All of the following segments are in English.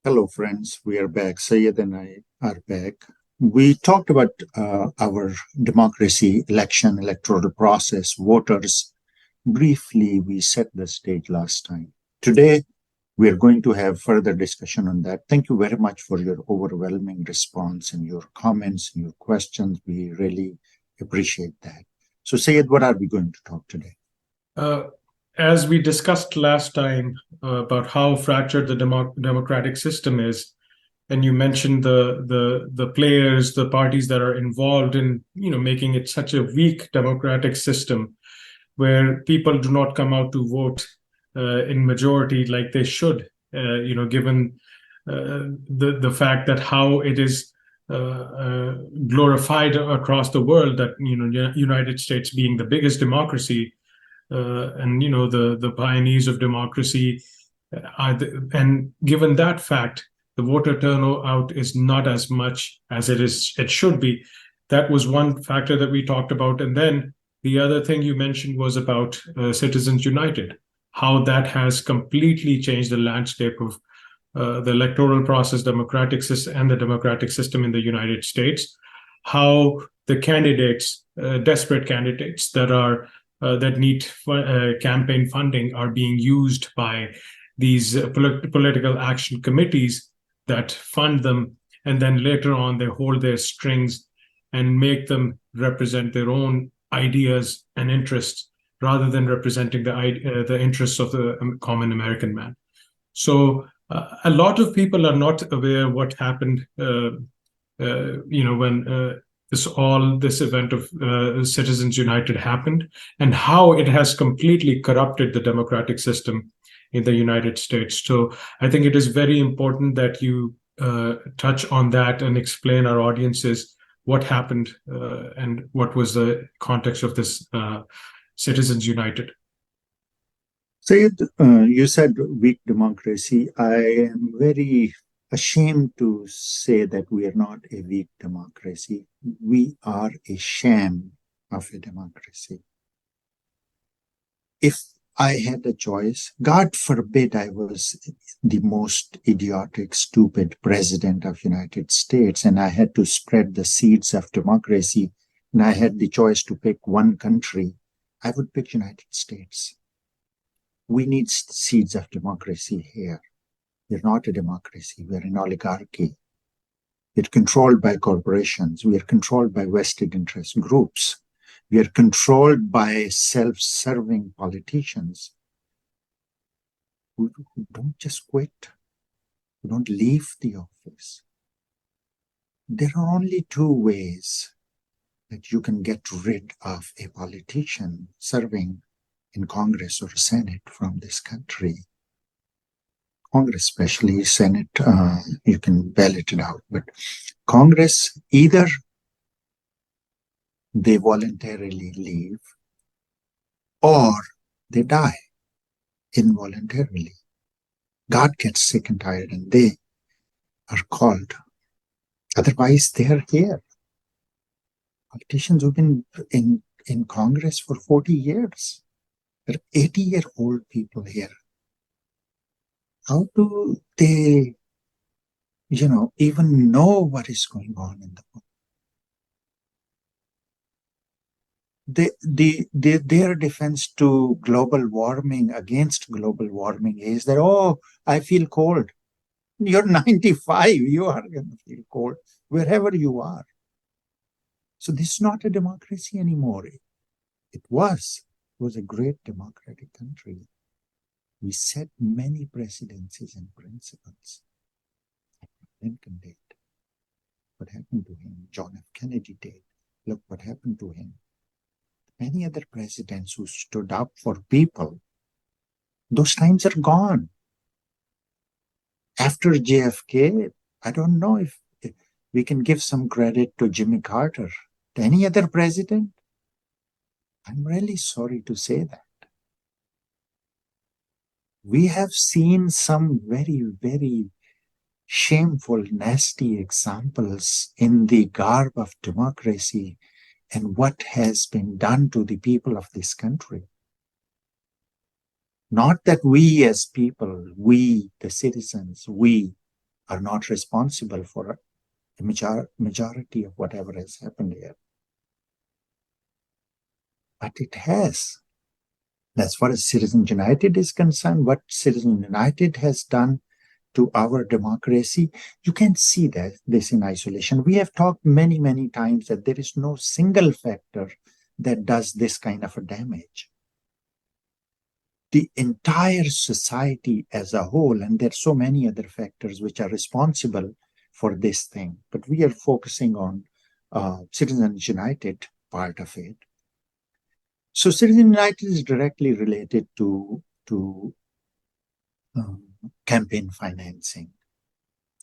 Hello, friends. We are back. Syed and I are back. We talked about our democracy, election, electoral process, voters. Briefly, we set the stage last time. Today, we are going to have further discussion on that. Thank you very much for your overwhelming response and your comments and your questions. We really appreciate that. So, Syed, what are we going to talk today? As we discussed last time about how fractured the democratic system is, and you mentioned the players, the parties that are involved in making it such a weak democratic system, where people do not come out to vote in majority like they should, given the fact that how it is glorified across the world, that United States being the biggest democracy. And the pioneers of democracy, and given that fact, the voter turnout is not as much as it should be. That was one factor that we talked about, and then the other thing you mentioned was about Citizens United, how that has completely changed the landscape of the electoral process, democratic system, and the democratic system in the United States. How the candidates, desperate candidates that need campaign funding, are being used by these political action committees that fund them, and then later on they hold their strings and make them represent their own ideas and interests rather than representing the interests of the common American man. So a lot of people are not aware what happened when this event of Citizens United happened, and how it has completely corrupted the democratic system in the United States. So I think it is very important that you touch on that and explain our audiences what happened and what was the context of this Citizens United. Syed, you said weak democracy. I am very ashamed to say that we are not a weak democracy. We are a sham of a democracy. If I had a choice, God forbid I was the most idiotic, stupid president of the United States, and I had to spread the seeds of democracy, and I had the choice to pick one country, I would pick United States. We need seeds of democracy here. We're not a democracy. We're an oligarchy. We're controlled by corporations. We are controlled by vested interest groups. We are controlled by self-serving politicians who don't just quit, who don't leave the office. There are only two ways that you can get rid of a politician serving in Congress or Senate from this country. Congress, especially Senate, you can ballot it out. But Congress, either they voluntarily leave or they die involuntarily. God gets sick and tired and they are called. Otherwise, they are here. Politicians who've been in Congress for 40 years. There are 80-year-old people here. How do they, even know what is going on in the world? Their defense to global warming, against global warming, is that, oh, I feel cold. You're 95, you are going to feel cold wherever you are. So this is not a democracy anymore. It was a great democratic country. We set many precedences and principles. Lincoln did. What happened to him? John F. Kennedy did. Look what happened to him. Many other presidents who stood up for people, those times are gone. After JFK, I don't know if we can give some credit to Jimmy Carter. To any other president? I'm really sorry to say that. We have seen some very, very shameful, nasty examples in the garb of democracy and what has been done to the people of this country. Not that we as people, we, the citizens, we are not responsible for a majority of whatever has happened here. But it has. As far as Citizens United is concerned, what Citizens United has done to our democracy, you can see that this in isolation. We have talked many, many times that there is no single factor that does this kind of a damage. The entire society as a whole, and there are so many other factors which are responsible for this thing, but we are focusing on Citizens United part of it. So Citizens United is directly related to campaign financing.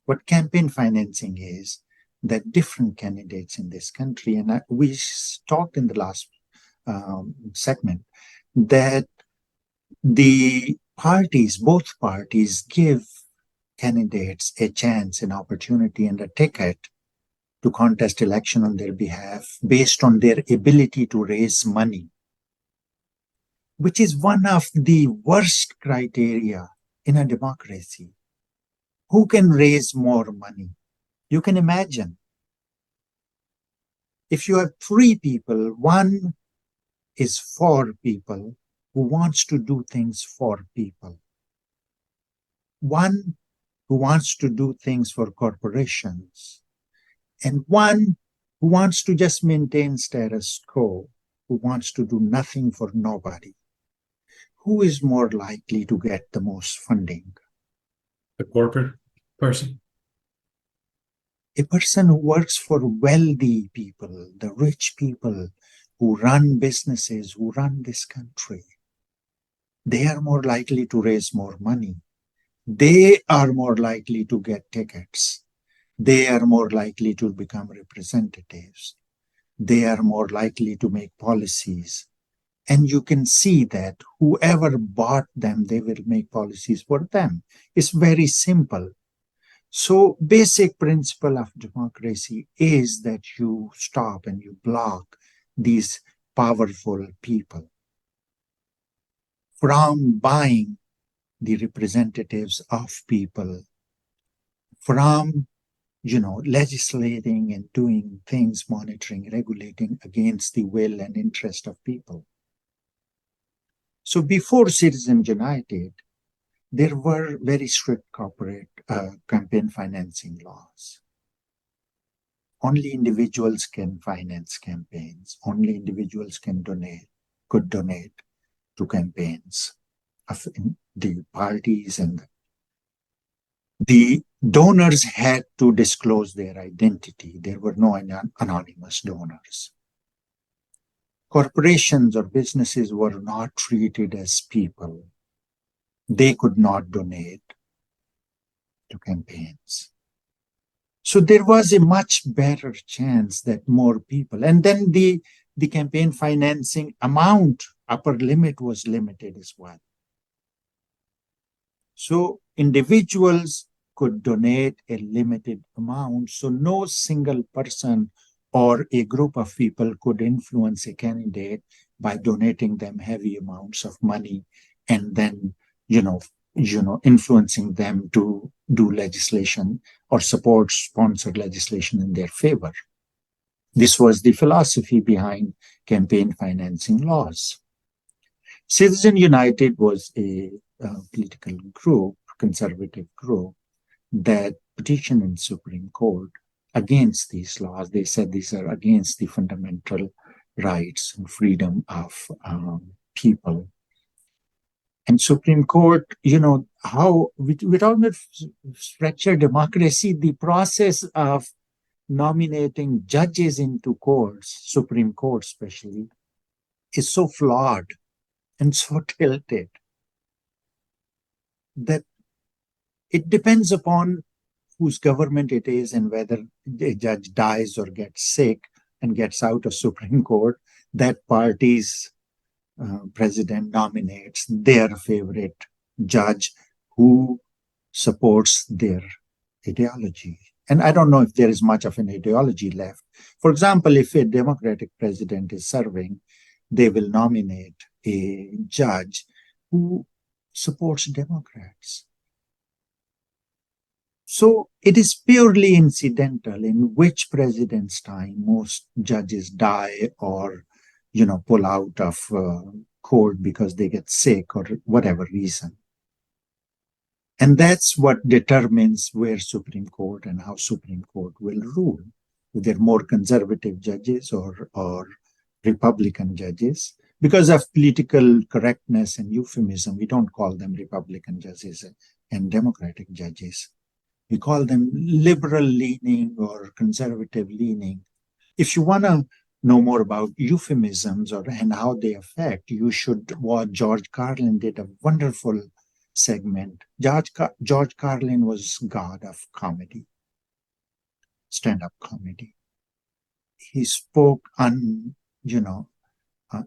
What campaign financing is, that different candidates in this country, and we talked in the last segment, that the parties, both parties, give candidates a chance, an opportunity, and a ticket to contest election on their behalf based on their ability to raise money, which is one of the worst criteria in a democracy. Who can raise more money? You can imagine. If you have three people, one is for people who wants to do things for people. One who wants to do things for corporations. And one who wants to just maintain status quo, who wants to do nothing for nobody. Who is more likely to get the most funding? The corporate person. A person who works for wealthy people, the rich people who run businesses, who run this country. They are more likely to raise more money. They are more likely to get tickets. They are more likely to become representatives. They are more likely to make policies. And you can see that whoever bought them, they will make policies for them. It's very simple. So basic principle of democracy is that you stop and you block these powerful people from buying the representatives of people, from legislating and doing things, monitoring, regulating against the will and interest of people. So before Citizens United, there were very strict corporate campaign financing laws. Only individuals can finance campaigns. Only individuals could donate to campaigns of the parties, and the donors had to disclose their identity. There were no anonymous donors. Corporations or businesses were not treated as people. They could not donate to campaigns. So there was a much better chance that more people, and then the campaign financing amount, upper limit was limited as well. So individuals could donate a limited amount, so no single person or a group of people could influence a candidate by donating them heavy amounts of money and then influencing them to do legislation or sponsor legislation in their favor. This was the philosophy behind campaign financing laws. Citizens United was a political group, conservative group, that petitioned in Supreme Court against these laws. They said these are against the fundamental rights and freedom of people. And Supreme Court, how we're talking about fractured democracy, the process of nominating judges into courts, Supreme Court especially, is so flawed and so tilted that it depends upon whose government it is and whether a judge dies or gets sick and gets out of Supreme Court, that party's president nominates their favorite judge who supports their ideology. And I don't know if there is much of an ideology left. For example, if a Democratic president is serving, they will nominate a judge who supports Democrats. So it is purely incidental in which president's time most judges die or, pull out of court because they get sick or whatever reason. And that's what determines where Supreme Court and how Supreme Court will rule. If they're more conservative judges or Republican judges. Because of political correctness and euphemism, we don't call them Republican judges and Democratic judges. We call them liberal leaning or conservative leaning. If you want to know more about euphemisms and how they affect, you should watch. George Carlin did a wonderful segment. George Carlin was god of comedy, stand-up comedy. He spoke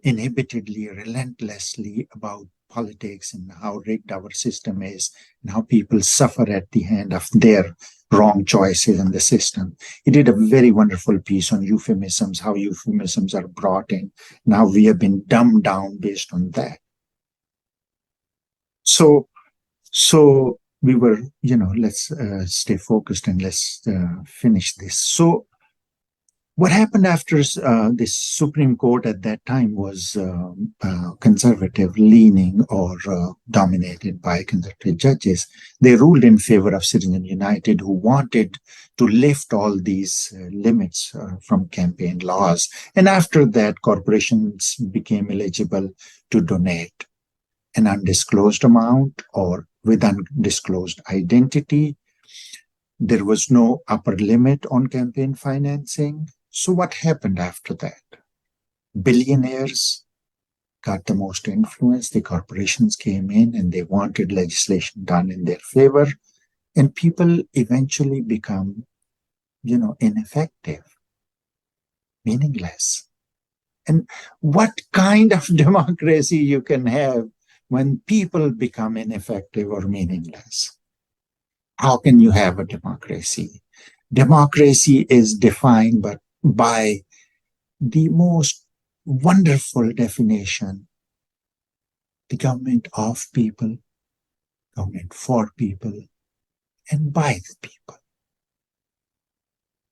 inhibitedly, relentlessly about politics and how rigged our system is and how people suffer at the hand of their wrong choices in the system. He did a very wonderful piece on euphemisms, how euphemisms are brought in. Now we have been dumbed down based on that. So we were, let's stay focused and let's finish this. So what happened after this Supreme Court at that time was conservative leaning or dominated by conservative judges. They ruled in favor of Citizens United, who wanted to lift all these limits from campaign laws. And after that, corporations became eligible to donate an undisclosed amount or with undisclosed identity. There was no upper limit on campaign financing. So what happened after that? Billionaires got the most influence. The corporations came in and they wanted legislation done in their favor. And people eventually become, ineffective, meaningless. And what kind of democracy you can have when people become ineffective or meaningless? How can you have a democracy? Democracy is defined by the most wonderful definition: the government of people, government for people, and by the people.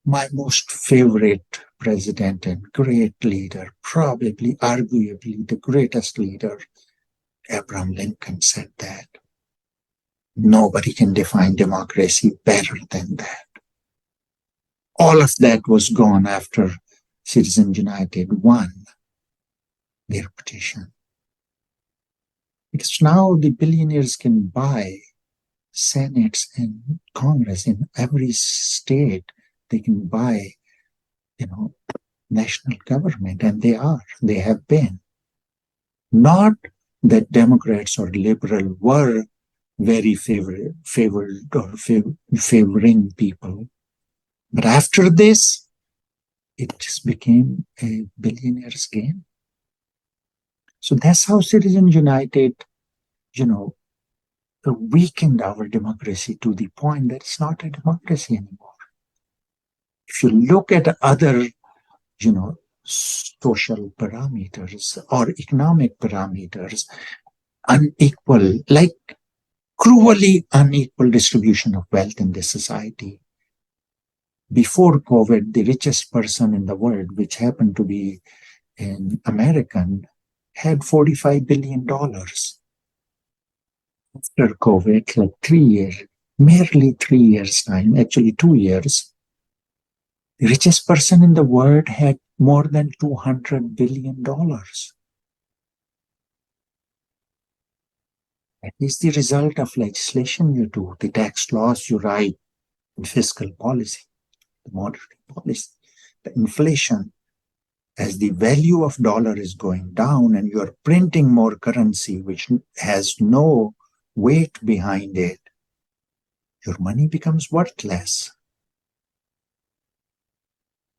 My most favorite president and great leader, probably, arguably the greatest leader, Abraham Lincoln, said that. Nobody can define democracy better than that. All of that was gone after Citizens United won their petition. Because now the billionaires can buy senates and Congress in every state. They can buy, national government, and they have been. Not that Democrats or liberal were very favoring people. But after this, it just became a billionaire's game. So that's how Citizens United, weakened our democracy to the point that it's not a democracy anymore. If you look at other, social parameters or economic parameters, unequal, like cruelly unequal distribution of wealth in this society. Before COVID, the richest person in the world, which happened to be an American, had $45 billion. After COVID, like 3 years, merely 3 years' time, actually 2 years, the richest person in the world had more than $200 billion. That is the result of legislation you do, the tax laws you write, the fiscal policy, the monetary policy, the inflation. As the value of dollar is going down and you're printing more currency which has no weight behind it, your money becomes worthless.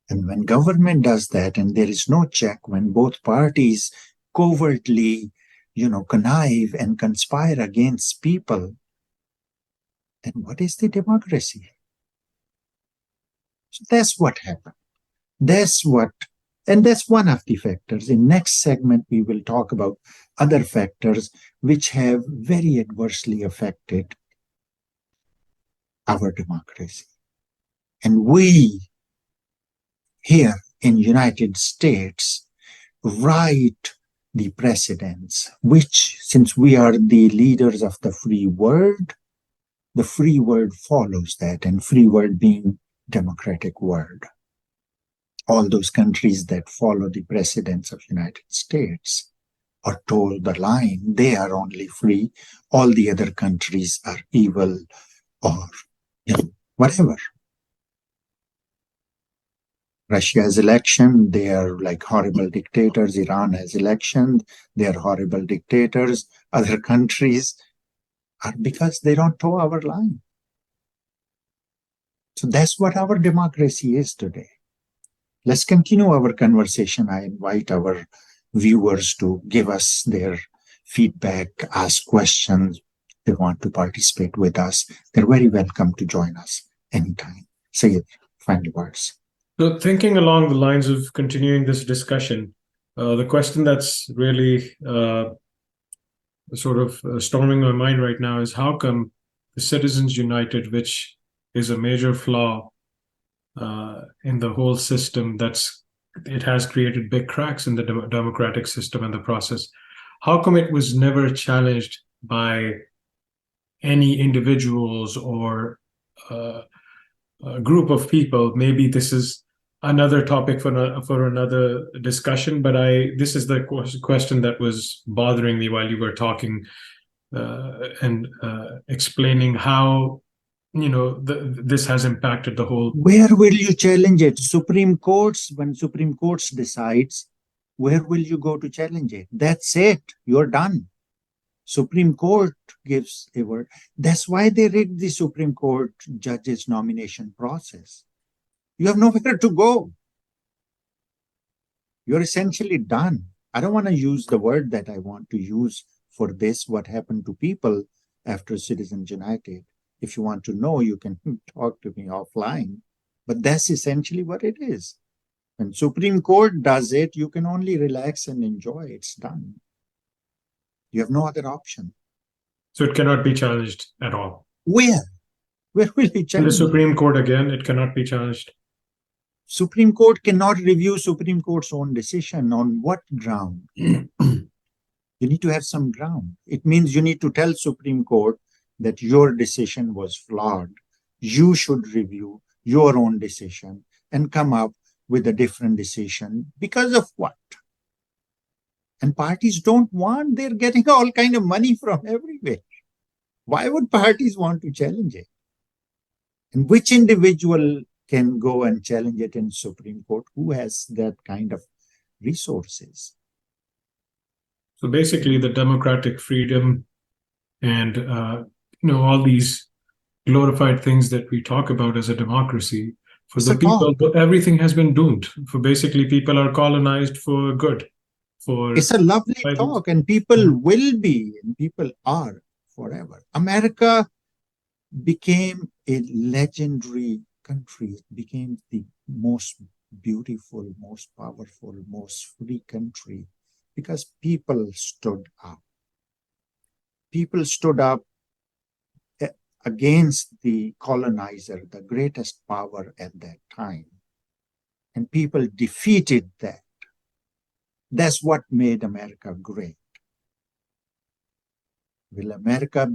And when government does that and there is no check, when both parties covertly, connive and conspire against people, then what is the democracy? So that's what happened. That's one of the factors. In next segment, we will talk about other factors which have very adversely affected our democracy. And we here in United States write the precedents, which, since we are the leaders of the free world follows that, and free world being democratic world. All those countries that follow the precedents of United States are told the line, they are only free, all the other countries are evil or whatever. Russia has election, they are like horrible dictators. Iran has election, they are horrible dictators. Other countries are, because they don't toe our line. So that's what our democracy is today. Let's continue our conversation. I invite our viewers to give us their feedback, ask questions. If they want to participate with us, they're very welcome to join us anytime. Ziad, final words. So thinking along the lines of continuing this discussion, the question that's really storming my mind right now is, how come the Citizens United, which is a major flaw in the whole system, it has created big cracks in the democratic system and the process, how come it was never challenged by any individuals or a group of people? Maybe this is another topic for another discussion, but this is the question that was bothering me while you were talking and explaining how this has impacted the whole. Where will you challenge it? Supreme Courts, when Supreme Courts decides, where will you go to challenge it? That's it. You're done. Supreme Court gives a word. That's why they rigged the Supreme Court judges' nomination process. You have nowhere to go. You're essentially done. I don't want to use the word that I want to use for this, what happened to people after Citizens United. If you want to know, you can talk to me offline. But that's essentially what it is. When Supreme Court does it, you can only relax and enjoy. It's done. You have no other option. So it cannot be challenged at all? Where? Where will you challenge? In the Supreme Court again, it cannot be challenged? Supreme Court cannot review Supreme Court's own decision. On what ground? You need to have some ground. It means you need to tell Supreme Court that your decision was flawed. You should review your own decision and come up with a different decision. Because of what? And parties don't want, they're getting all kind of money from everywhere. Why would parties want to challenge it? And which individual can go and challenge it in Supreme Court? Who has that kind of resources? So basically the democratic freedom and all these glorified things that we talk about as a democracy, for the people, everything has been doomed. For basically people are colonized for good. It's a lovely talk, and people will be, and people are forever. America became a legendary country. It became the most beautiful, most powerful, most free country because people stood up. People stood up against the colonizer, the greatest power at that time. And people defeated that. That's what made America great. Will America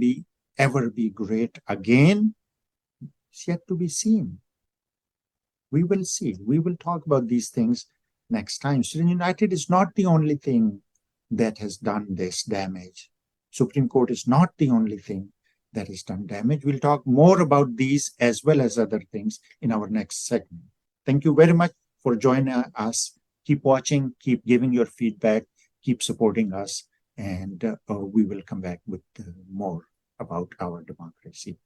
ever be great again? It's yet to be seen. We will see. We will talk about these things next time. Citizens United is not the only thing that has done this damage. Supreme Court is not the only thing that has done damage. We'll talk more about these as well as other things in our next segment. Thank you very much for joining us. Keep watching, keep giving your feedback, keep supporting us, and we will come back with more about our democracy.